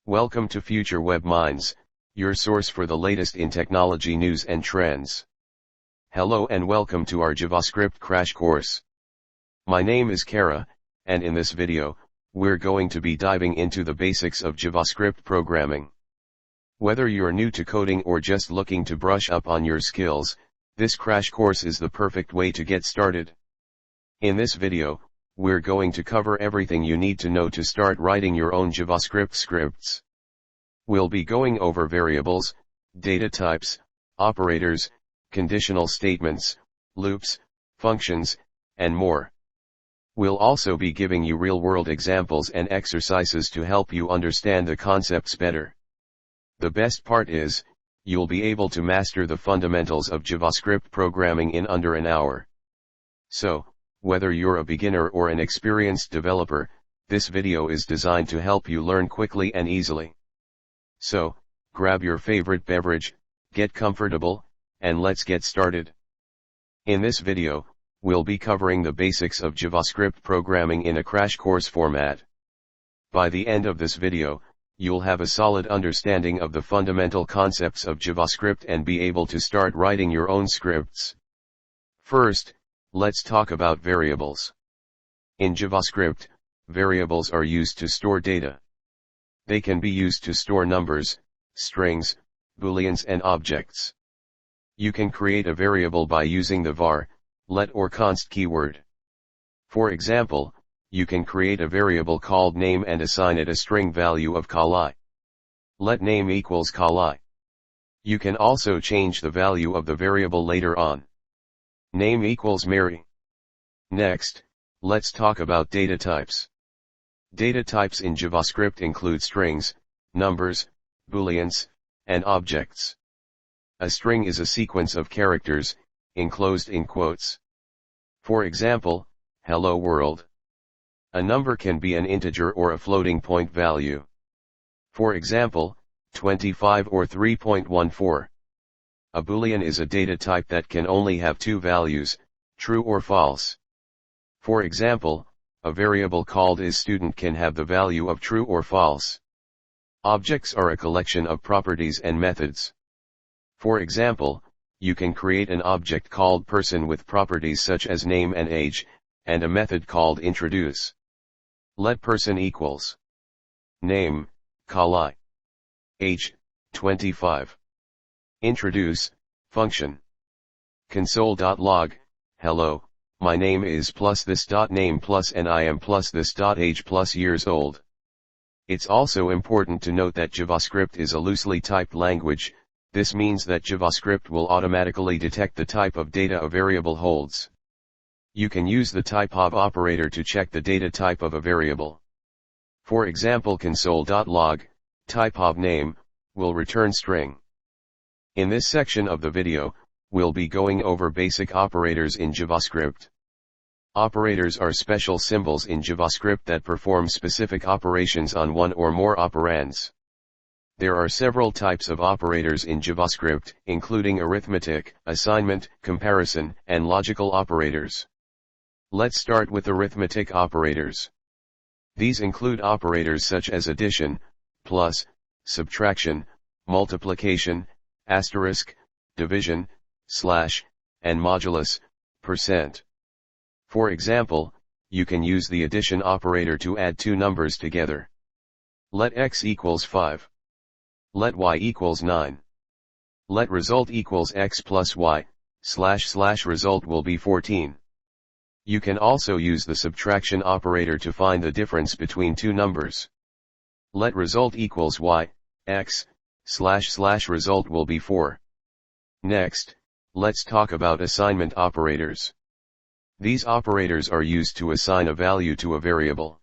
Welcome to FutureWebMinds, your source for the latest in technology news and trends. Hello and welcome to our JavaScript crash course. My name is Kaira, and in this video, we're going to be diving into the basics of JavaScript programming. Whether you're new to coding or just looking to brush up on your skills, this crash course is the perfect way to get started. In this video, we're going to cover everything you need to know to start writing your own JavaScript scripts. We'll be going over variables, data types, operators, conditional statements, loops, functions, and more. We'll also be giving you real-world examples and exercises to help you understand the concepts better. The best part is, you'll be able to master the fundamentals of JavaScript programming in under an hour. So, whether you're a beginner or an experienced developer, this video is designed to help you learn quickly and easily. So, grab your favorite beverage, get comfortable, and let's get started. In this video, we'll be covering the basics of JavaScript programming in a crash course format. By the end of this video, you'll have a solid understanding of the fundamental concepts of JavaScript and be able to start writing your own scripts. First, let's talk about variables. In JavaScript, variables are used to store data. They can be used to store numbers, strings, booleans and objects. You can create a variable by using the var, let or const keyword. For example, you can create a variable called name and assign it a string value of call_i. Let name equals call_i. You can also change the value of the variable later on. Name equals Mary. Next, let's talk about data types. Data types in JavaScript include strings, numbers, booleans, and objects. A string is a sequence of characters, enclosed in quotes. For example, hello world. A number can be an integer or a floating point value. For example, 25 or 3.14. A boolean is a data type that can only have two values, true or false. For example, a variable called isStudent can have the value of true or false. Objects are a collection of properties and methods. For example, you can create an object called person with properties such as name and age, and a method called introduce. Let person equals name, call_i. Age, 25. Introduce, function. Console.log, hello, my name is plus this.name plus and I am plus this.age plus years old. It's also important to note that JavaScript is a loosely typed language. This means that JavaScript will automatically detect the type of data a variable holds. You can use the typeof operator to check the data type of a variable. For example, console.log, typeof name, will return string. In this section of the video, we'll be going over basic operators in JavaScript. Operators are special symbols in JavaScript that perform specific operations on one or more operands. There are several types of operators in JavaScript, including arithmetic, assignment, comparison, and logical operators. Let's start with arithmetic operators. These include operators such as addition, plus, subtraction, multiplication, asterisk, division, slash, and modulus, %. For example, you can use the addition operator to add two numbers together. Let x equals 5. Let y equals 9. Let result equals x plus y, / result will be 14. You can also use the subtraction operator to find the difference between two numbers. Let result equals y, x, / result will be 4. Next, let's talk about assignment operators. These operators are used to assign a value to a variable.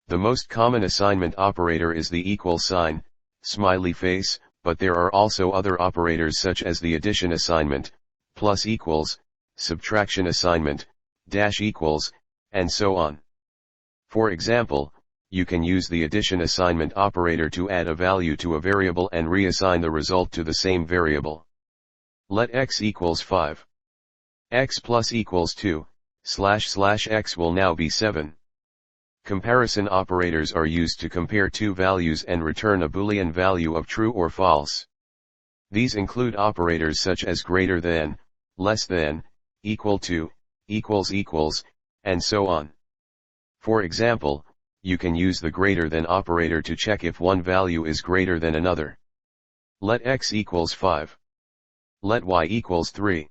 The most common assignment operator is the equal sign, smiley face, but there are also other operators such as the addition assignment, plus equals, subtraction assignment, dash equals, and so on. For example, you can use the addition assignment operator to add a value to a variable and reassign the result to the same variable. Let x equals 5. X plus equals 2, / x will now be 7. Comparison operators are used to compare two values and return a Boolean value of true or false. These include operators such as greater than, less than, equal to, equals, and so on. For example, you can use the greater than operator to check if one value is greater than another. Let x equals 5. Let y equals 3.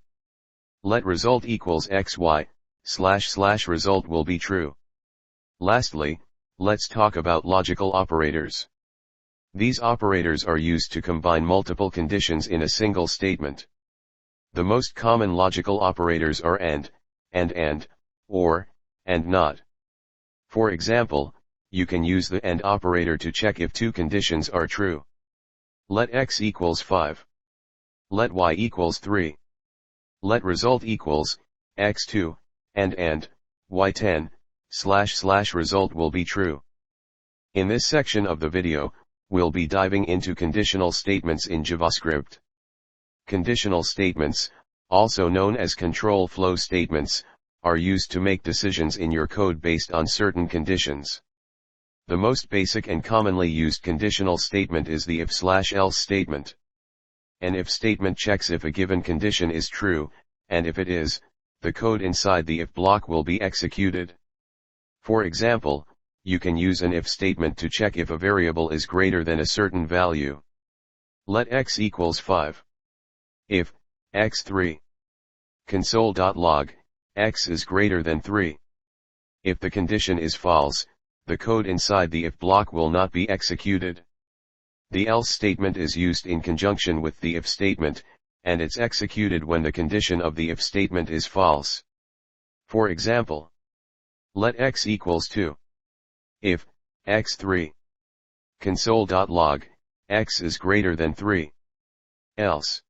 Let result equals xy, / result will be true. Lastly, let's talk about logical operators. These operators are used to combine multiple conditions in a single statement. The most common logical operators are and, or, and not. For example, you can use the AND operator to check if two conditions are true. Let x equals 5. Let y equals 3. Let result equals x2, and y10, / result will be true. In this section of the video, we'll be diving into conditional statements in JavaScript. Conditional statements, also known as control flow statements, are used to make decisions in your code based on certain conditions. The most basic and commonly used conditional statement is the if/else statement. An if statement checks if a given condition is true, and if it is, the code inside the if block will be executed. For example, you can use an if statement to check if a variable is greater than a certain value. Let x equals 5. If x3. Console.log, x is greater than 3. If the condition is false, the code inside the if block will not be executed. The else statement is used in conjunction with the if statement, and it's executed when the condition of the if statement is false. For example, let x equals 2. If x3. Console.log, x is greater than 3. Else.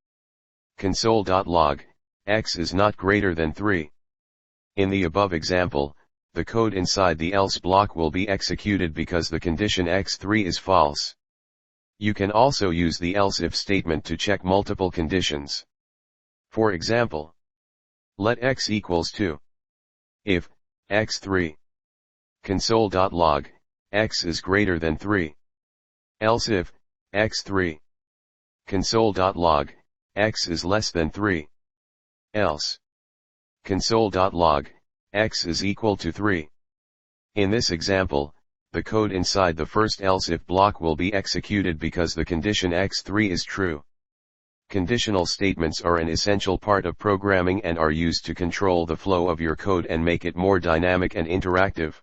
Console.log, x is not greater than 3. In the above example, the code inside the else block will be executed because the condition x3 is false. You can also use the else if statement to check multiple conditions. For example, let x equals 2. If x3. Console.log, x is greater than 3. Else if x3. Console.log, x is less than 3. Else. Console.log, x is equal to 3. In this example, the code inside the first else if block will be executed because the condition x3 is true. Conditional statements are an essential part of programming and are used to control the flow of your code and make it more dynamic and interactive.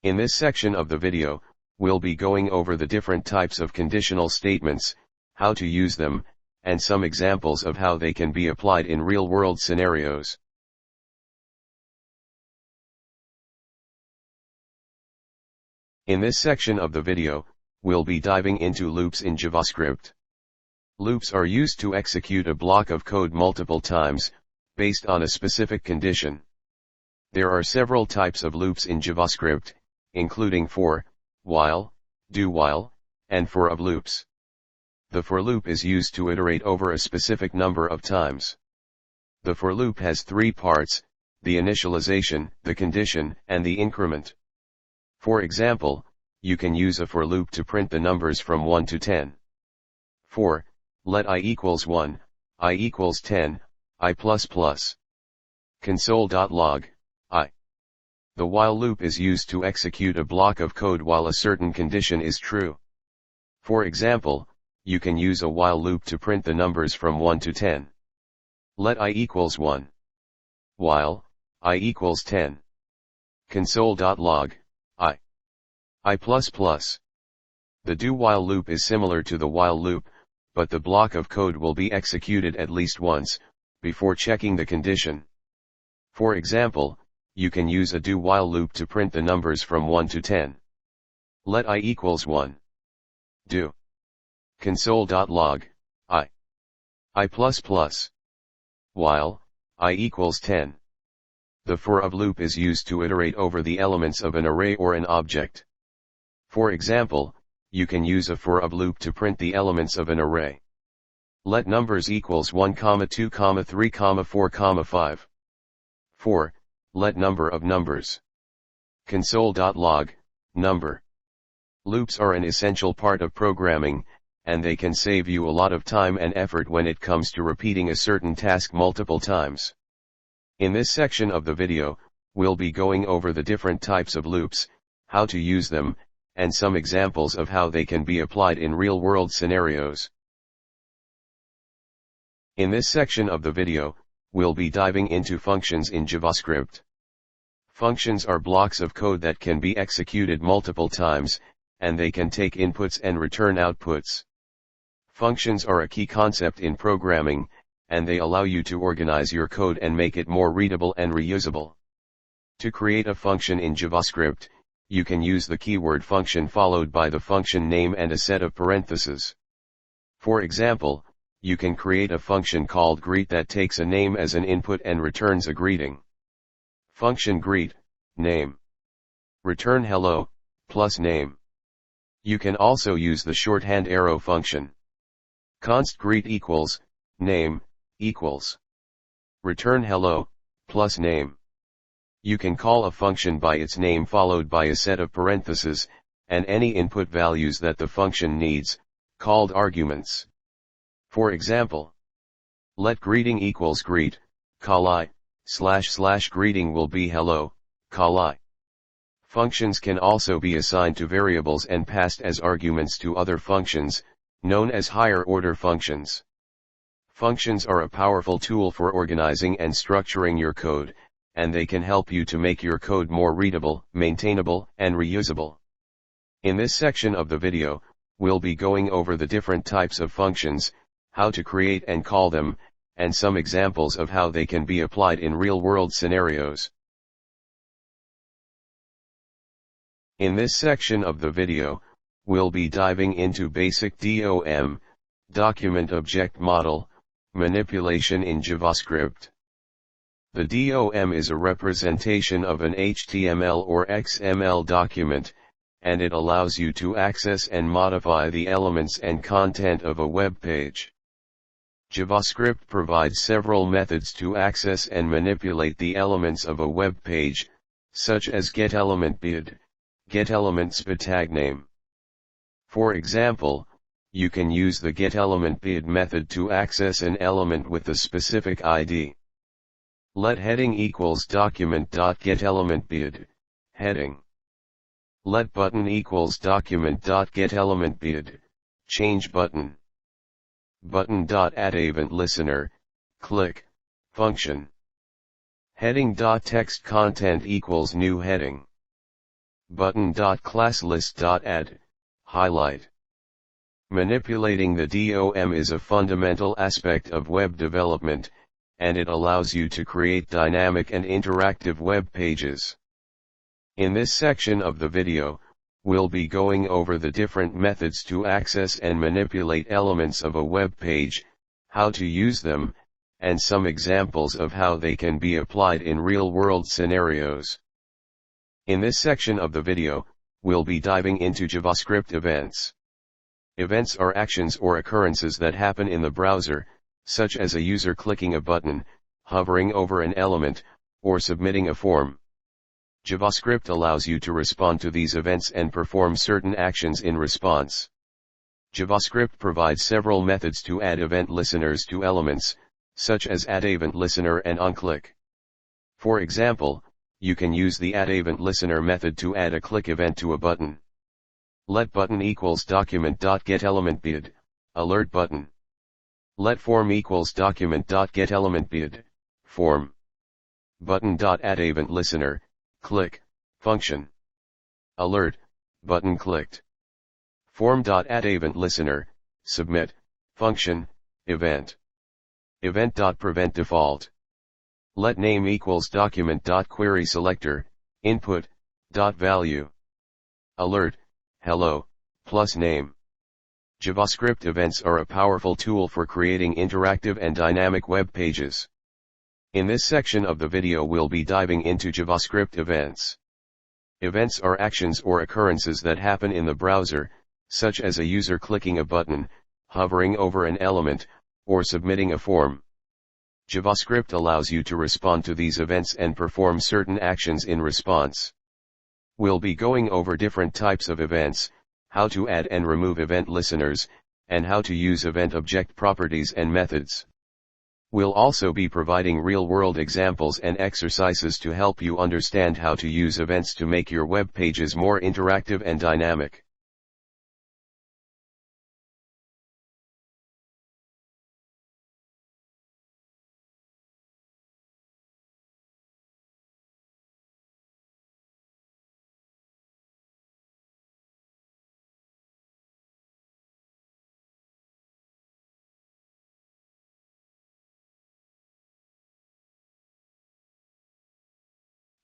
In this section of the video, we'll be going over the different types of conditional statements, how to use them, and some examples of how they can be applied in real-world scenarios. In this section of the video, we'll be diving into loops in JavaScript. Loops are used to execute a block of code multiple times, based on a specific condition. There are several types of loops in JavaScript, including for, while, do while, and for of loops. The for loop is used to iterate over a specific number of times. The for loop has three parts: the initialization, the condition, and the increment. For example, you can use a for loop to print the numbers from 1 to 10. For, let I equals 1, I equals 10, I++. Console.log, I. The while loop is used to execute a block of code while a certain condition is true. For example, you can use a while loop to print the numbers from 1 to 10. Let I equals 1. While, I equals 10. Console.log, I. The do while loop is similar to the while loop, but the block of code will be executed at least once, before checking the condition. For example, you can use a do while loop to print the numbers from 1 to 10. Let I equals 1. Do. Console.log, I. While, I equals 10. The for of loop is used to iterate over the elements of an array or an object. For example, you can use a for of loop to print the elements of an array. Let numbers equals 1, 2, 3, 4, 5. For, let number of numbers. Console.log, number. Loops are an essential part of programming, and they can save you a lot of time and effort when it comes to repeating a certain task multiple times. In this section of the video, we'll be going over the different types of loops, how to use them, and some examples of how they can be applied in real-world scenarios. In this section of the video, we'll be diving into functions in JavaScript. Functions are blocks of code that can be executed multiple times, and they can take inputs and return outputs. Functions are a key concept in programming, and they allow you to organize your code and make it more readable and reusable. To create a function in JavaScript, you can use the keyword function followed by the function name and a set of parentheses. For example, you can create a function called greet that takes a name as an input and returns a greeting. Function greet, name. Return hello, plus name. You can also use the shorthand arrow function. Const greet equals, name, equals. Return hello, plus name. You can call a function by its name followed by a set of parentheses, and any input values that the function needs, called arguments. For example, let greeting equals greet, call I, / greeting will be hello, call I. Functions can also be assigned to variables and passed as arguments to other functions, known as higher-order functions. Functions are a powerful tool for organizing and structuring your code, and they can help you to make your code more readable, maintainable, and reusable. In this section of the video, we'll be going over the different types of functions, how to create and call them, and some examples of how they can be applied in real-world scenarios. In this section of the video, we'll be diving into basic DOM, document object model, manipulation in JavaScript. The DOM is a representation of an HTML or XML document, and it allows you to access and modify the elements and content of a web page. JavaScript provides several methods to access and manipulate the elements of a web page, such as getElementBid, getElementSpTagName. For example, you can use the getElementBid method to access an element with a specific ID. Let heading equals document.getElementBid, heading. Let button equals document.getElementBid, change button. Button.addEventListener, click, function. Heading.text content equals new heading. Button.classlist.add, highlight. Manipulating the DOM is a fundamental aspect of web development, and it allows you to create dynamic and interactive web pages. In this section of the video, we'll be going over the different methods to access and manipulate elements of a web page, how to use them, and some examples of how they can be applied in real-world scenarios. In this section of the video, we'll be diving into JavaScript events. Events are actions or occurrences that happen in the browser, such as a user clicking a button, hovering over an element, or submitting a form. JavaScript allows you to respond to these events and perform certain actions in response. JavaScript provides several methods to add event listeners to elements, such as addEventListener and onClick. For example, you can use the addEventListener method to add a click event to a button. Let button equals document.getElementBid, alert button. Let form equals document.getElementBid, form. Button.addEventListener, click, function. Alert, button clicked. Form.addEventListener, submit, function, event. Event.preventDefault. Let name equals document.querySelector, input, .value. Alert, hello, plus name. JavaScript events are a powerful tool for creating interactive and dynamic web pages. In this section of the video we'll be diving into JavaScript events. Events are actions or occurrences that happen in the browser, such as a user clicking a button, hovering over an element, or submitting a form. JavaScript allows you to respond to these events and perform certain actions in response. We'll be going over different types of events, how to add and remove event listeners, and how to use event object properties and methods. We'll also be providing real-world examples and exercises to help you understand how to use events to make your web pages more interactive and dynamic.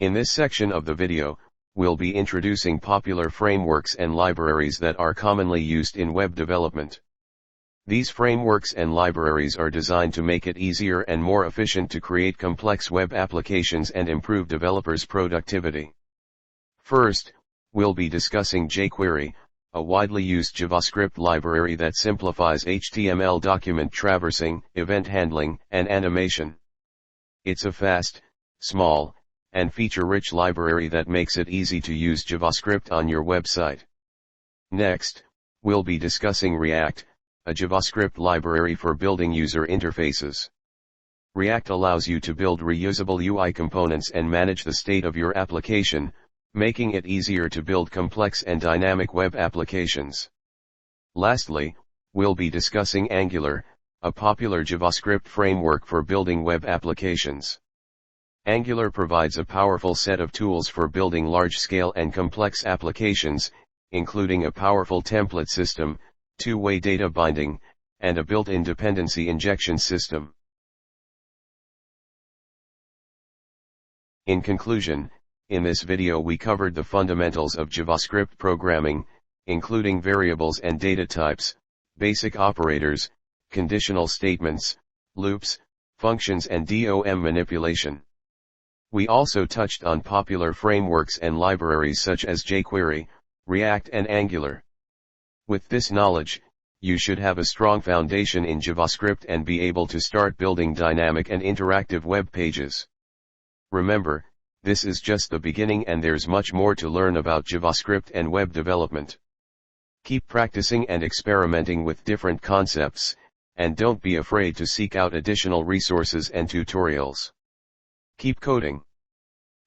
In this section of the video, we'll be introducing popular frameworks and libraries that are commonly used in web development. These frameworks and libraries are designed to make it easier and more efficient to create complex web applications and improve developers' productivity. First, we'll be discussing jQuery, a widely used JavaScript library that simplifies HTML document traversing, event handling, and animation. It's a fast, small, and feature-rich library that makes it easy to use JavaScript on your website. Next, we'll be discussing React, a JavaScript library for building user interfaces. React allows you to build reusable UI components and manage the state of your application, making it easier to build complex and dynamic web applications. Lastly, we'll be discussing Angular, a popular JavaScript framework for building web applications. Angular provides a powerful set of tools for building large-scale and complex applications, including a powerful template system, two-way data binding, and a built-in dependency injection system. In conclusion, in this video we covered the fundamentals of JavaScript programming, including variables and data types, basic operators, conditional statements, loops, functions and DOM manipulation. We also touched on popular frameworks and libraries such as jQuery, React and Angular. With this knowledge, you should have a strong foundation in JavaScript and be able to start building dynamic and interactive web pages. Remember, this is just the beginning and there's much more to learn about JavaScript and web development. Keep practicing and experimenting with different concepts, and don't be afraid to seek out additional resources and tutorials. Keep coding.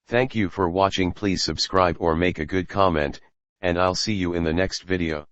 Thank you for watching. Please subscribe or make a good comment, and I'll see you in the next video.